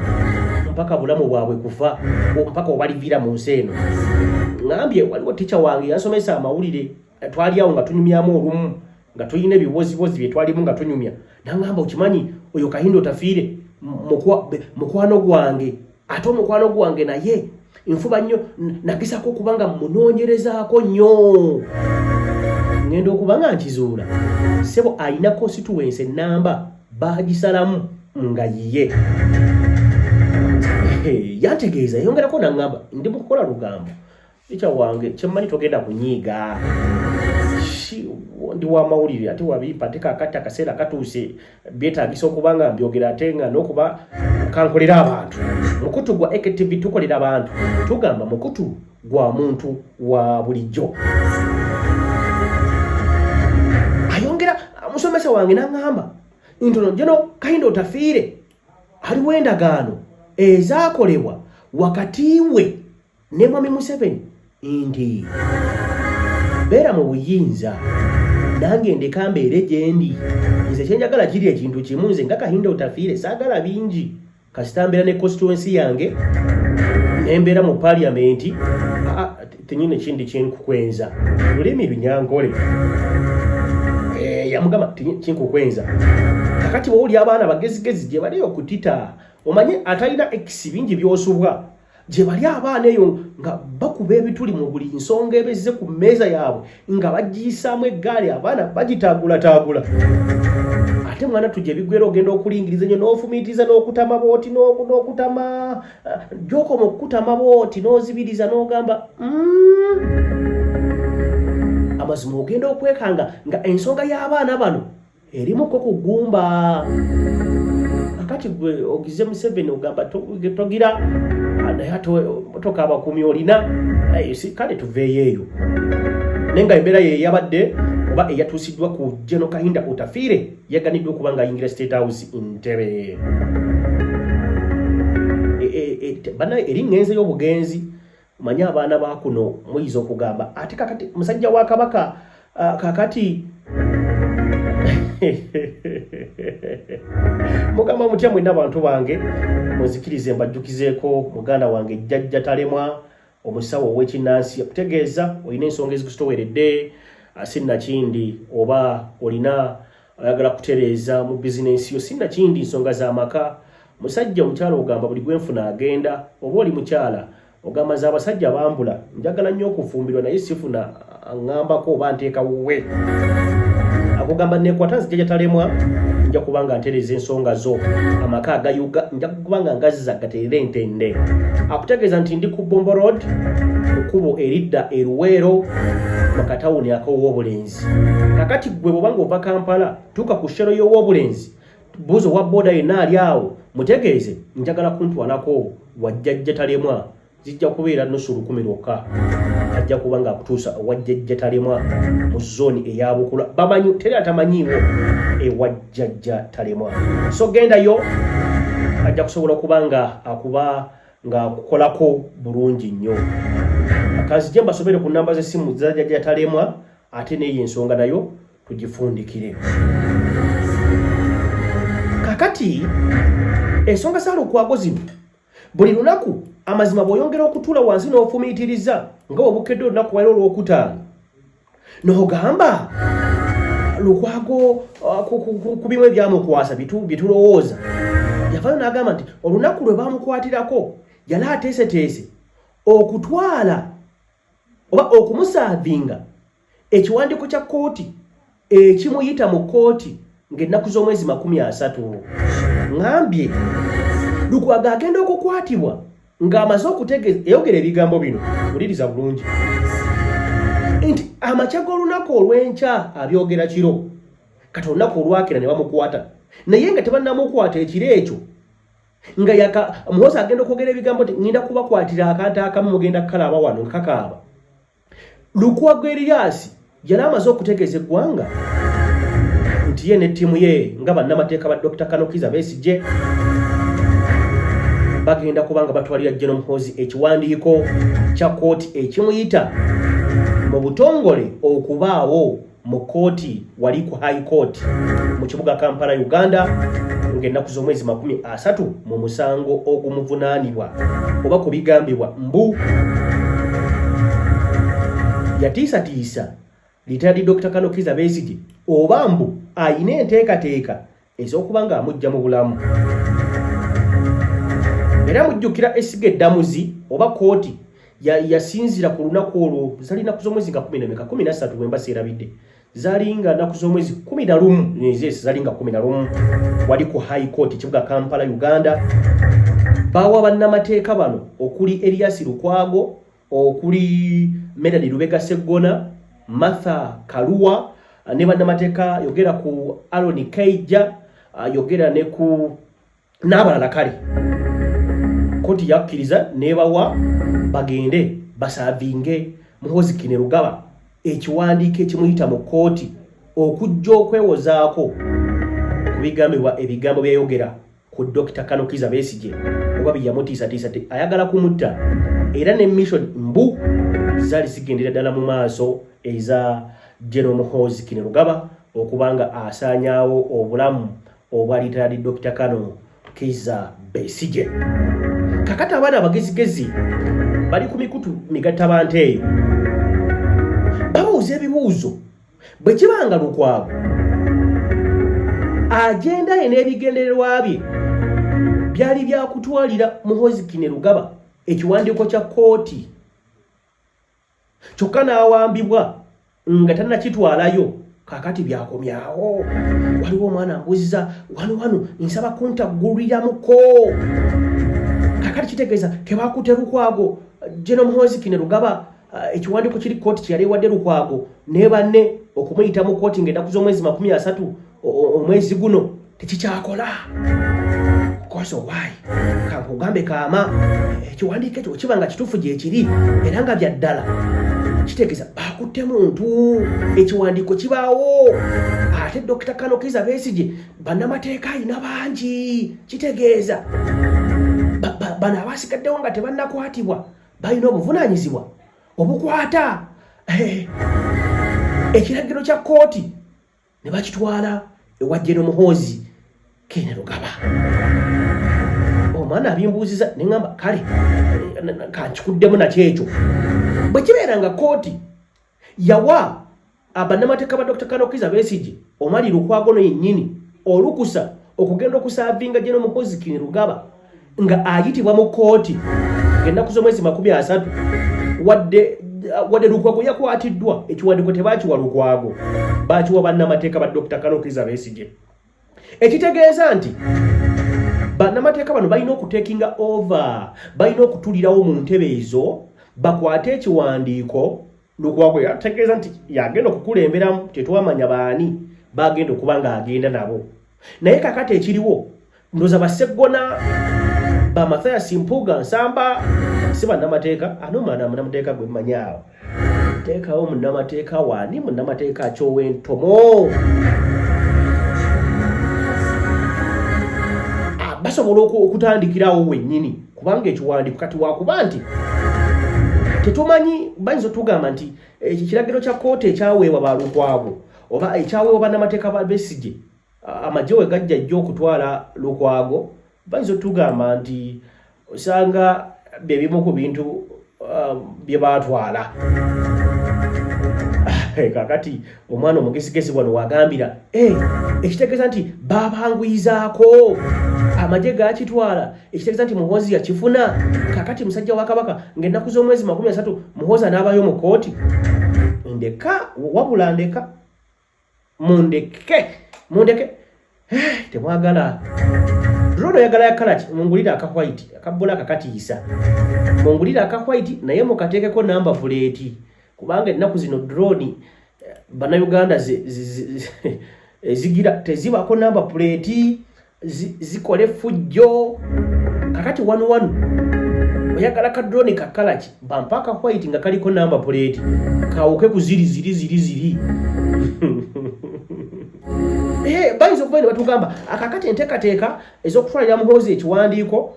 mpaka bulamu bwabwe kufa mpaka obaliviira mu nsi eno. Ngambye waliwo tica wange yansomesa amawulire twali awo nga tunyumyamu olumu nga tulina ebibozibozi bye twalimu nga tunyumya nangamba okimanyi oyo Kayindo Otafiire mukwano gwange ate omukwano gwange naye nfuba nnyo nagisako okubanga munoonyerezaako nnyo ngenda okubanga nkizuula sebo ayina constituency namba bagisalamu nga yiye yantegeeza yongerako nangamba ndi mu kukola lugambo tica wange kyemmanyi togenda kunyiiga ndi wa mawulire ate wabipa ate kakati akaseera katuuse byetaagisa okubanga mbyogera ate nga n'okuba kankolera abantu mukutu gwa AKTV tukolera abantu tugamba mukutu gwa muntu wa bulijjo. Ayongera musomesa wange n'angamba ntono jeno Kayindo Otafiire aliwo endagaano ezaakolebwa wakati we ne Mwami Museveni nti beera mu buyinza nange ndeka mbeere gye ndi nze kyenjagala kiri ekintu kimu nze nga Kayindo Otafiire saagala bingi kasita mbeera ne constituency yange nembeera mu parliament tenyine kindi kyenkukwenza lulimi lunyankole yamugamba kinkukwenza kakati wooli abaana bagezigezi gye bali okutita omanye atalina x bingi byosubwa gye bali abaana eyo nga bakuba ebituli mu buli nsonga ebezze ku mmeeza yaabwe nga bagiyisaamu eggaali abaana bagitaagulataagula ate mwana tujja ebiggwera ogenda okulingiriza nnyo n'ofumiitiriza n'okutama booti n'okutama gy'okoma okukutama booti n'ozibiriza n'ogamba amazima ogenda okwekanga nga ensonga y'abaana bano erimuko kugumba akati gwe ogize Museveni ogamba togira naye motoka abakumi olina kale tuveeyo eyo nenga embeera ye yabadde oba eyatuusiddwa ku General Kayindo Otafiire yaganiddwa okuba nga ayingira State House Entebbe bana eri ngenze y'obugenzi manya abaana ba kuno muyiza okugamba ate kakati musajja wa Kabaka kakati mugamba mutya mwena abantu bange muzikirize mbajjukizeeko muganda wange Jjajja Talemwa omusawo ow'ekinnansi akutegeeza olina ensonga ezikustoweredde sinnakindi oba olina ayagala kutereeza mu bizinensi yo sinnakindi nsonga z'amaka musajja omukyala ogamba buli gwenfuna agenda oba oli mukyala ogamba za abasajja bambula njagala nnyo okufumbirwa naye sifuna aŋŋambako oba nteeka wuwe akugamba nekwata Jjajja Talemwa nja kubanga ntereza ensonga zo amaka agayuga nja kubanga ngaziza gaterera entende akutegeeza nti ndi ku Bombo Road kukubo eridda eruweero makatawuni ak'ow'obulenzi kakati gwe bwobanga ova Kampala tuka ku shero y'ow'obulenzi buzo wa boda yenna ali awo mutegeeze njagala kuntwalako wa Jjajja Talemwa zijja kubeera nusu 10 lwokka ajja kubanga akutuusa wa Jjajja Talemwa mu zone eya Bukula bamanyi teri atamanyiwo ewa Jjajja Talemwa so gendayo ajja kusobola kubanga akuba nga kukolako bulungi nnyo akazi je mbasobere ku namba z'essimu za Jjajja Talemwa ate n'eyo ensonga nayo tugifundikire kakati ensonga z'alukwago zino buli lunaku amazima bw'oyongera okutuula wansi n'ofumiitiriza nga obukedde olunaku wali olwokutaano n'ogamba lukwago ku bimu ebyamukwasa bye tulowooza yavayo n'agamba nti olunaku lwe baamukwatirako yali ateeseteese okutwala oba okumusaavinga ekiwandiiko kya kkooti ekimuyita mu kkooti ng'ennaku z'omwezi 30 ngambye lukwago agenda okukwatibwa ng'amaze okutegeeza eyogera ebigambo bino uliriza bulungi nti amakya g'olunaku olw'enkya abyogera kiro kati olunaku olwakira ne bamukwata naye nga tebannamukwata ekiro ekyo nga yaka Muhoozi agenda okwogera ebigambo nti ngenda kubakwatira akantu akamu mugenda kukalaba wano nkakaaba. Lukwago Erias yali amaze okutegeeza eggwanga nti ye ne ttiimu ye nga bannamateeka ba Dr. Kano Kizza Besigye bagenda kubanga batwalira General Muhoozi ekiwandiiko kya kooti ekimuyita mu butongole okubaawo mu kooti wali ku High Court mu kibuga Kampala Uganda ng'ennaku z'omwezi 30 mu musango ogumuvunaanibwa oba ku bigambibwa mbu yatiisatiisa litaadi Dr. Kano Kizza Besigye oba mbu ayina enteekateeka ez'okubanga amujja mu bulamu. Era mujjukira Esige Damuzi oba kooti yasinzira ku lunaku olwo zali nnaku z'omwezi nga 13 bwe mbasa erabidde zali nga nnaku z'omwezi 11 zali nga 11 wali ku High Court kibuga Kampala Uganda. Bawa bannamateeka bano okuli Erias Lukwago, okuli Medadi Lubega Sseggona, Martha Kaluwa ne bannamateeka yogera ku Aaron Kaija yogera ne ku n'abalala kale. Kooti yakkiriza nebawa bagende basaavinge Muhoozi Kainerugaba ekiwandiiko ekimuyita mu kooti okujja okwewozaako ku bigambibwa ebigambo byayogera ku Dr. Kano Kizza Besigye oba byamutiisatiisa ayagala kumutta era ne mission mbu zali zigendera ddala mu maaso eza General Muhoozi Kainerugaba okubanga asaanyaawo obulamu obwa litaadi Dr. Kano Kizza Besigye. Kakati abaana abagezigezi bali ku mikutu migattabante eyo babuuza ebibuuzo bwe kibanga Lukwago agenda ye n'ebigendererwa bye byali byakutwalira Muhoozi Kainerugaba ekiwandiiko kya kooti kyokka n'awambibwa nga tannakitwalayo. Kakati byakomyawo waliwo omwana ambuuziza wano nsaba kuntagguliramuko. Kakati kitegeeza kebakutte Lukwago General Muhoozi Kainerugaba ekiwandiiko kiri kooti kyeyaleewadde Lukwago ne banne okumuyita mu kooti ng'ennaku z'omwezi 30 omwezi guno tekikyakola. Koso why kankugambe kaama ekiwandiiko ekyo kiba nga kituufu gye kiri era nga bya ddala kitegeeza bakutte muntu ekiwandiiko kibaawo ate Dr. Kano Kizza Besigye bannamateeka ayina bangi kitegeeza bano abasigaddewo nga tebannakwatibwa balina obuvunaanyizibwa obukwata ekiragiro kya kooti ne bakitwala ewa General Muhoozi Kainerugaba. Omwana abimbuuziza ne ngamba kale kankikuddemu nakyo ekyo bwe kibeera nga kooti yawa abannamateeka ba Dr. Kano Kizza Besigye omali Lukwago yennyini olukusa okugenda okusaavinga General Muhoozi Kainerugaba nga ayitibwa mu kooti ng'ennaku z'omwezi 30 wadde Lukwago yakwatiddwa ekiwandiiko tebakiwa Lukwago bakiwa bannamateeka ba Dr. Kano Kizza Besigye. Ekitegeeza nti bannamateeka bano balina okutekinga over, balina okutulirawo mu ntebe ezo bakwate ekiwandiiko. Lukwago yategeeza nti yagenda okukulemberamu tetwamanya baani bagenda okuba nga agenda nabo, naye kakati ekiriwo ndoza Basseggona ba Mathias Mpuuga Nsamba si bannamateeka munnamateeka gwe mmanyaawo teekawo munnamateeka waani munnamateeka Kyowentomo basobola okutandikirawo wennyini kubanga ekiwandiiko kati wakuba nti tetumanyi bayinza tugamba nti ekiragiro kya kooti ekyaweebwa ba Lukwago oba ekyaweebwa bannamateeka ba Besigye amagye we gajja jjo okutwala Lukwago bayinza tugamba nti osanga bye bimu ku bintu bye baatwala. Kakati omwana omugesigezi wano wagambira ekitegeeza nti babanguyizaako amagye gakitwala ekitegeeza nti Muhoozi yakifuna. Kakati musajja wa Kabaka ng'ennaku z'omwezi 30 Muhoozi anaabayo mu kooti. Ndeka wabula ndeka mundeke temwagala Rono yagala yakalati mungulira aka white akabola akatiisa mungulira aka white naye mukateekeko number plate kubanga ennaku zino drone bannayuganda ezigira tezibako number plate zikole fujjo kakati 11 oyagala ka drone kakalachi bampaka white nga kaliko number plate kawuke ku ziri bayinza okuba ne batugamba akakati enteekateeka ez'okutwalira Muhoozi ekiwandiiko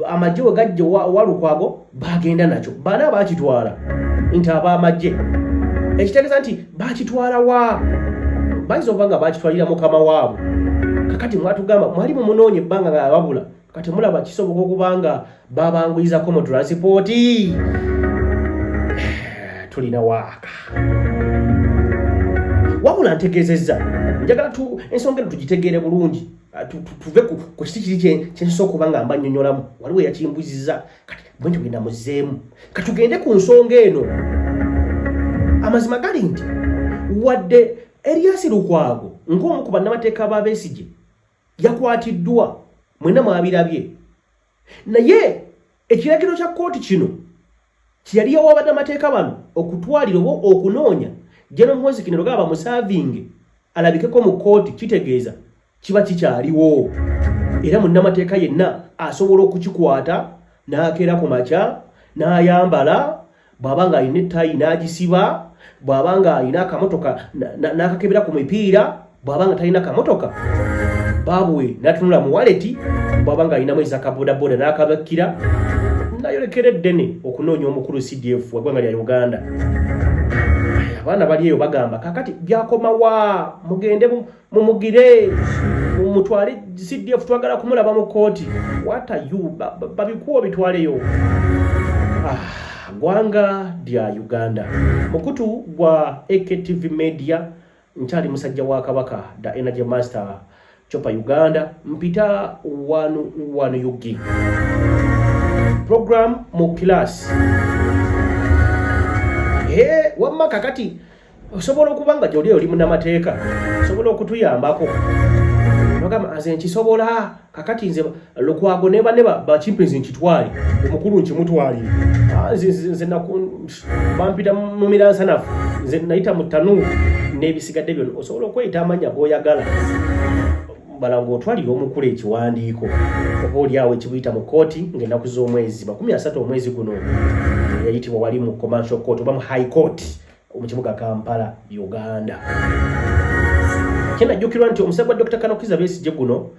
amagye we gajja Walukwago bagenda nakyo bana bakitwala nti ab'amagye ekitegeeza nti bakitwala wa bayinza okuba nga bakitwalira mukama waabwe kakati mwatugamba mwali mumunoonye ebbanga nga wabula kati mulaba kisoboka okubanga babanguyizako mu transport tulina waaka wabula ntegeezezza njagala ensonga eno tugitegeere bulungi tuve ku kiti kiri kyensobola okuba nga mbannyonnyolamu waliwo yakimbuzizza kati bwe tugenda muzzeemu katugende ku nsonga eno amazima gali nti wadde Erias Lukwago ng'omu ku bannamateeka ba Besigye yakwatiddwa mwena mwabirabye naye ekiragiro kya kkooti kino kiyali yawa bannamateeka bano okutwalira oba okunoonya General Muhoozi Kainerugaba bamusavinge alabikeko mu kkooti kitegeeza kiba kikyaliwo era munnamateeka yenna asobola okukikwata n'akeera ku makya n'ayambala bw'aba nga alina ettayi n'agisiba bw'aba nga alina akamotoka n'akakebera ku mipiira bw'aba nga talina kamotoka baabwe n'atunula mu waleti bw'aba nga alinamu ezakabodaboda n'akabakkira n'ayolekera eddene okunoonya omukulu CDF waggwanga lya Uganda. Abaana bali eyo bagamba kakati byakoma wa mugende mumugire mutwale CDF twagala kumulaba mu kkooti what are you babikuwa bitwaleyo gwanga lya Uganda mukutu gwa AKTV Media nchali musajja wa Kabaka da Energy Master Chopa Uganda mpita wanu yugi program mu class wamma kakati osobola okubanga joli oli munnamateeka osobola okutuyambako nogamba aze nkisobola kakati nze Lukwago ne ba chimpanzee nkitwali omukulu nkimutwalire nze bampita mu miransanafu nze nayita mu ttanu n'ebisigadde byonna osobola okweyita amanya g'oyagala balango otwalire omukulu ekiwandiiko oba oliawo ekibuyita mu kkooti ng'ennaku z'omwezi 30 omwezi guno yayitibwa wali mu commercial court oba mu high court mu kibuga Kampala Uganda. Kinajjukirwa nti omusajja wa Dr. Kanokiza Besigye guno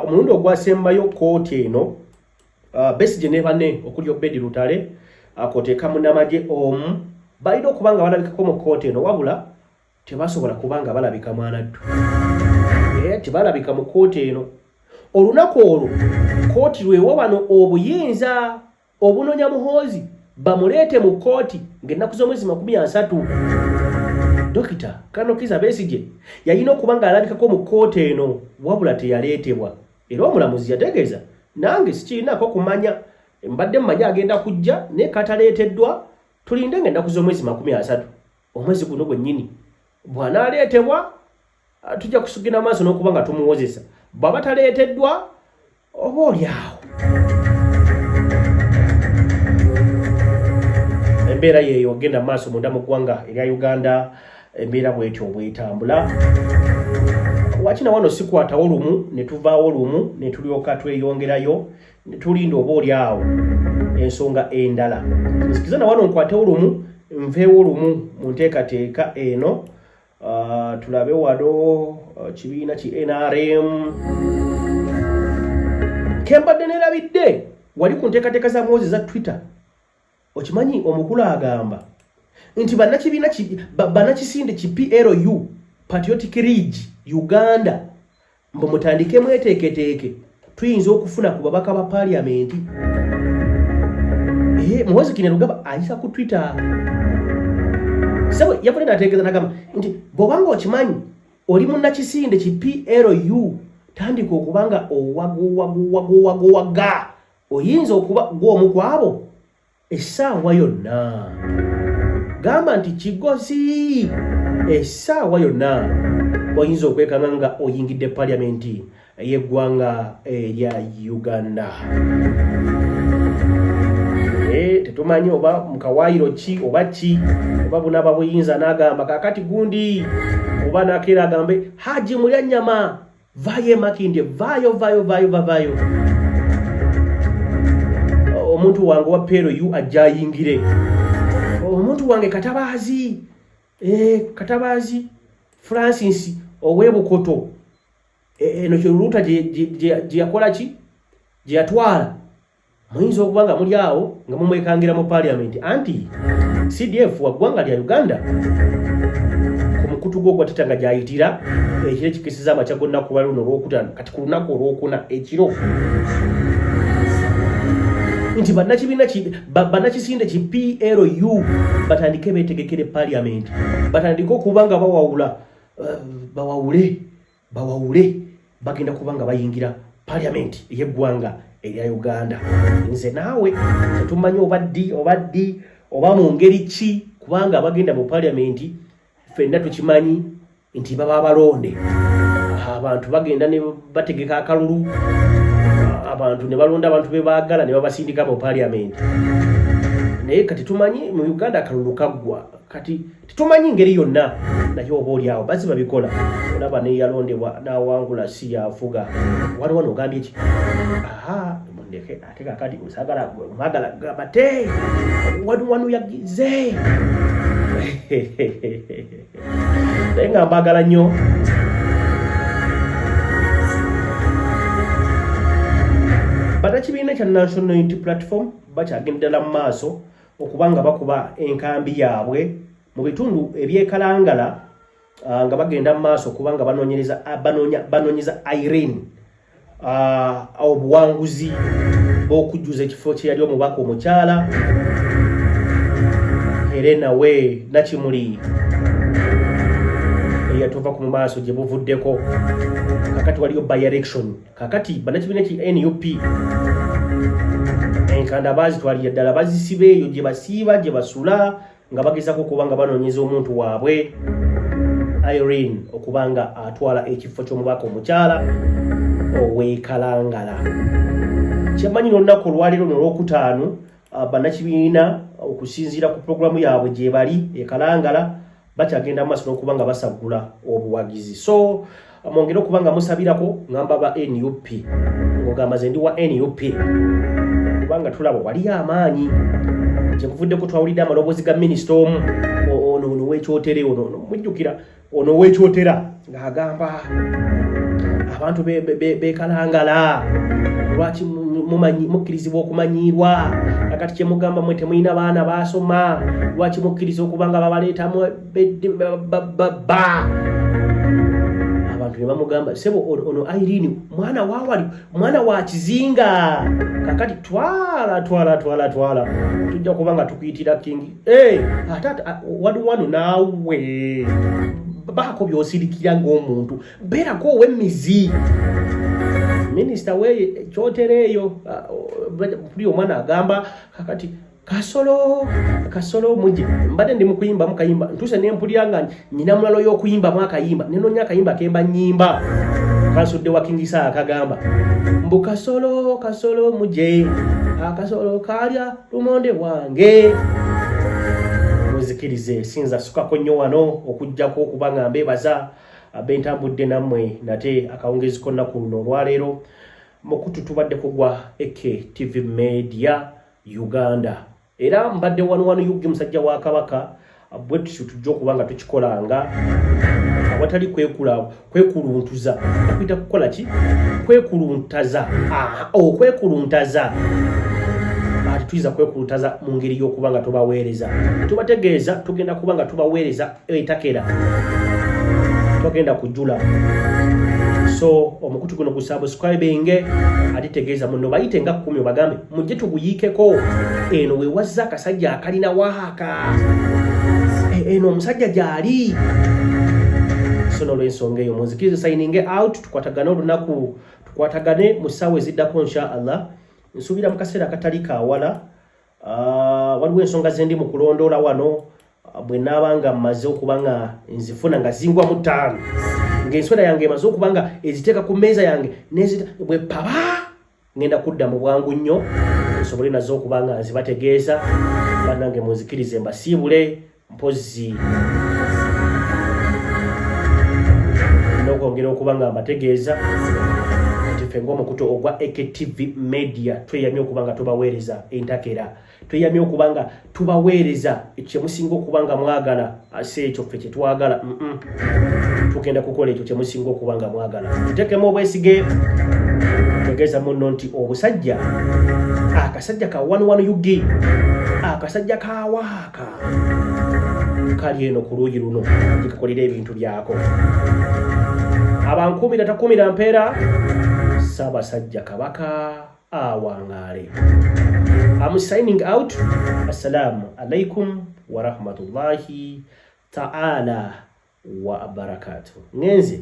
omulundi ogwasembayo kkooti eno Besigye ne banne okuli Obedi Lutale akoteeka munnamagye omu balina okubanga balabikako mu kkooti eno wabula tebasobola kubanga balabika mwanaddu tebalabika mu kkooti eno olunaku olwo kkooti lwewa bano obuyinza obunoonya Muhoozi bamuleete mu kkooti ng'ennaku z'omwezi 30 Dr. Kanokiza Besigye yalina okuba ng'alabikako mu kkooti eno wabula teyaleetebwa era omulamuzi yategeeza nange sikirinako kumanya mbadde mumanya agenda kujja naye kataleeteddwa tulinde ng'ennaku z'omwezi 30 omwezi guno gwennyini bw'anaaleetebwa tujja kusugina maaso n'okuba nga tumuwozesa bw'aba taleeteddwa oba oliawo embeera yeeyo ogenda maaso munda mu ggwanga erya Uganda embeera bwetyo bwetambula wakina wano sikwatawo lumu ne tuvaawo lumu ne tulyoka tweyongerayo ne tulinda oba oliawo ensonga endala nsikiza na wano nkwatewo lumu nveewo lumu mu nteekateeka eno tulabe wano kibiina ki NRM kembadde nerabidde wali ku nteekateeka za Muhoozi za Twitter okimanyi omukulu agamba nti bannakisinde ki PLU Patriotic Ridge Uganda mbu mutandike mweteeketeeke tuyinza okufuna ku babaka ba parliament Muhoozi Kainerugaba ayisa ku Twitter sawe yavule nategeeza nagamba nti bw'obanga okimanyi oli munnakisinde ki PLU tandika okubanga owaga oyinza okuba gw'omu kwabo essaawa yonna gamba nti kigosi essaawa yonna oyinza okwekanga nga oyingidde paliamenti y'eggwanga erya Uganda tetumanyi oba mukawayiro ki oba ki oba bunaba buyinza n'agamba kakati gundi oba nakera agambe Haji Mulyanyama vaye Makindye vayo omuntu wange wa pero yu ajayingire omuntu wange Katabazi Francis owebukoto eno kyoluta gye yakola ki gye yatwala muyinza okubanga muli awo nga mumwekangira mu parliament anti CDF wa ggwanga lya Uganda ku mukutu gwo gwatitanga gyayitira ekiro kikisiza amaca gonna kuba luno olwokutano kati ku lunaku olwokuna ekiro nti bannakisinde ki PLU batandike betegekere parliament batandike okubanga bawawule bagenda kubanga bayingira parliament y'eggwanga erya Uganda. Nze naawe tetumanyi obaddi oba mu ngeri ki kubanga bagenda mu parliament ffenna tukimanyi nti baba balonde abantu bagenda ne bategeka akalulu abantu ne balonda abantu be baagala ne babasindika mu parliament naye kati tumanyi mu Uganda akalulu kaggwa kati tetumanyi ngeri yonna naye oba oli awo bazi babikola olaba ne yalondebwa n'awangula si yafuga waliwo n'ogambye eki mundeke ate kakati usagala mwagala gabate wanu yagize naye nga mbagala nnyo batakibiina kya National Unity Platform bakyagendera mu maaso okubanga bakuba enkambi yaabwe mu bitundu ebyekalangala nga bagenda mu maaso kubanga banoonyeza Irene obuwanguzi bw'okujjuza ekifo kye yali omubaka omukyala Helena we Nakimuli eyatuva ku maaso gye buvuddeko kakati waliyo by election kakati banakibiina ki NUP enkanda bazitwalira ddala bazisiba eyo gye basiiba gye basula nga bagezako okubanga banoonyeza omuntu waabwe Irene okubanga atwala ekifo ky'omubaka omukyala owekalangala. Kyamanyi n'olunaku olwaleero n'olwokutaano bannakibiina okusinziira ku programu yaabwe gye bali ekalangala bakyagenda maaso n'okubanga basagula obuwagizi. So mwongere okubanga musabirako ngamba ba NUP ng'ogamba ze ndi wa NUP kubanga tulaba waliyo amaanyi gye muvuddeko twawulidde amaloboozi ga minisita omu ono w'ekyotere ono mujjukira ono w'ekyotera ng'agamba abantu bekalangala lwaki mukkirizibwa okumanyirwa kakati kye mugamba mwe temulina baana basoma lwaki mukkiriza okubanga babaleetamu abantu ne bamugamba sebo ono Irene mwana wa kizinga kakati twala tujja kubanga tukuyitira king atata wanu naawe baako byosirikira ng'omuntu beerako ow'emmizi minisita we kyotereeyo buli omwana agamba kakati kasolo muje mbadde ndi mukuyimba mukayimba ntuse nempulira nga nyina mulalo y'okuyimbamu akayimba nenoonya akayimba kemba nnyimba kansudde wakingisa akagamba mbu kasolo muje akasolo kalya lumonde bwange muzikirize sinza sukako nnyo wano okujjako okubanga mbeebaza abentambudde nammwe nate akawungezi konna ku luno olwaleero mukutu tubadde kugwa AKTV Media Uganda era mbadde wano yugi musajja wa Kabaka bwe tujja okubanga tukikolanga awatali kwekuluntuza akwita kukola ki kwekuluntaza okwekuluntaza tuiza kwekuluntaza mu ngeri y'okubanga tubaweereza tubategeeza tugenda kubanga tubaweereza eitakera tugenda kujula so omukutu guno ku subscribing atitegeeza muno bayite nga 10 bagambe mujje tuguyiikeko eno we wazza akasajja akalina waaka eno omusajja gyali sono lw'ensonga eyo muzikirize signing out tukwatagane olunaku tukwatagane mu ssaawa eziddako insha Allah nsuubira mu kaseera akatali kaawala waliwo ensonga zendi mu kulondoola wano bwe naabanga mmaze okubanga nzifuna nga zingwa mu 5 ng'enswera yange emaze okubanga eziteeka ku mmeeza yange bwe paba ngenda kudda mu bwangu nnyo nsobole nazo okubanga nzibategeeza bannange munzikirize mbasiibule mpozi n'okwongera okuba nga mbategeeza nti ffe ng'omukutu ogwa AKTV Media tweyamye okuba nga tubaweereza entakera, tweyamye okuba nga tubaweereza ekyo musinga okuba nga mwagala ase ekyo ffe kye twagala. Tugenda kukola ekyo kye musinga okuba nga mwagala. Tuteekemu obwesige tegeeza munno nti obusajja akasajja ka 11 UG akasajja kawaaka kali eno ku luuyi luno gikakolera ebintu byako. Abankumira takumira mpeera Ssaabasajja Kabaka awangaale. I'm signing out. Assalamu alaikum wa rahmatullahi ta'ala wa barakatuh. Ngenze